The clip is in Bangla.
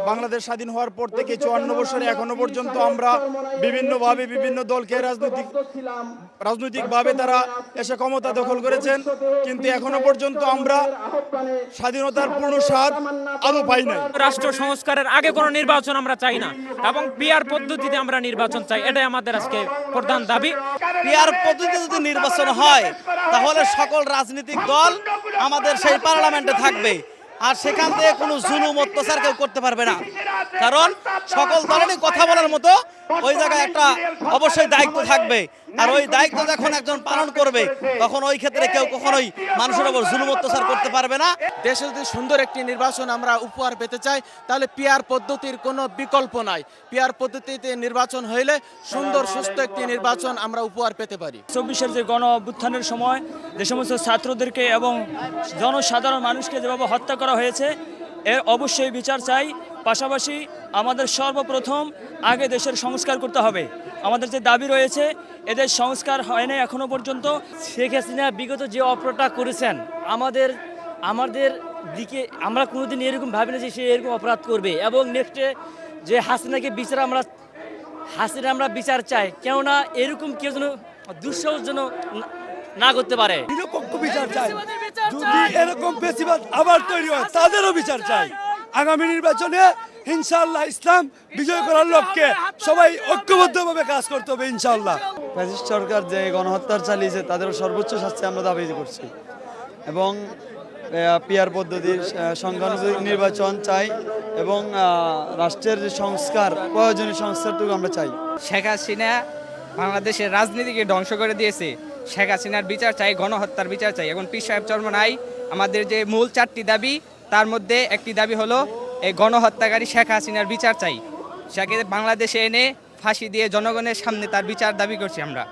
বাংলাদেশ স্বাধীন হওয়ার পর থেকে 54 বছরে এখনো পর্যন্ত আমরা বিভিন্নভাবে বিভিন্ন দলকে রাজনৈতিকভাবে তারা এসে ক্ষমতা দখল করেছেন, কিন্তু এখনো পর্যন্ত আমরা স্বাধীনতার পূর্ণ স্বাদ আদৌ পাই নাই। রাষ্ট্র সংস্কারের আগে কোনো নির্বাচন আমরা চাই না এবং পিআর পদ্ধতিতে আমরা নির্বাচন চাই, এটাই আমাদের আজকে প্রধান দাবি। পিআর পদ্ধতিতে যদি নির্বাচন হয় তাহলে সকল রাজনৈতিক দল আমাদের সেই পার্লামেন্টে থাকবে, আর সেখান থেকে কোনো জুলুম অত্যাচার কেউ করতে পারবে না, কারণ সকল দলেরই কথা বলার মতো ওই জায়গায় একটা অবশ্যই দায়িত্ব থাকবে। আর ওই দায়িত্ব যখন একজন পালন করবে তখন ওই ক্ষেত্রে কেউ কখনোই মানুষের উপর জুলুম অত্যাচার করতে পারবে না। দেশে যদি সুন্দর একটি নির্বাচন আমরা উপহার পেতে চাই তাহলে পিআর পদ্ধতির কোনো বিকল্প নাই। পিআর পদ্ধতিতে নির্বাচন হইলে সুন্দর সুস্থ একটি নির্বাচন আমরা উপহার পেতে পারি। 24-এর যে গণ অভ্যুত্থানের সময় যে সমস্ত ছাত্রদেরকে এবং জনসাধারণ মানুষকে যেভাবে হত্যা করা হয়েছে এর অবশ্যই বিচার চাই। পাশাপাশি আমাদের সর্বপ্রথম আগে দেশের সংস্কার করতে হবে। আমাদের যে দাবি রয়েছে এদের সংস্কার হয় না এখনো পর্যন্ত। শেখ হাসিনা বিগত যে অপরাধটা করেছেন আমাদের দিকে আমরা কোনোদিন এরকম ভাবি না যে সে এরকম অপরাধ করবে, এবং নেক্সটে যে হাসিনাকে আমরা বিচার চাই, কেননা এরকম কেউ যেন দুঃসাহস যেন না করতে পারে। নিরপেক্ষ বিচার চাই। যদি এরকম বেশিরভাগ আবার তৈরি হয় তাদেরও বিচার চাই। আগামী নির্বাচনে ইনশাআল্লাহ ইসলাম বিজয় করার লক্ষ্যে সবাই ঐক্যবদ্ধভাবে কাজ করতে হবে ইনশাআল্লাহ। ফ্যাসিস্ট সরকার যে গণহত্যার চালিয়েছে তাদের সর্বোচ্চ শাস্তি আমরা দাবি করছি, এবং পিআর পদ্ধতির সংখ্যানুপাতিক নির্বাচন চাই, এবং রাষ্ট্রের যে সংস্কার প্রয়োজনীয় সংস্কারটুকু আমরা চাই। শেখ হাসিনা বাংলাদেশের রাজনীতিকে ধ্বংস করে দিয়েছে। শেখ হাসিনার বিচার চাই, গণহত্যার বিচার চাই। এখন পীর সাহেব চরমনাই আমাদের যে মূল 4টি দাবি, তার মধ্যে একটি দাবি হলো এই গণহত্যাকারী শেখ হাসিনার বিচার চাই। সেকে বাংলাদেশে এনে ফাঁসি দিয়ে জনগণের সামনে তার বিচার দাবি করছি আমরা।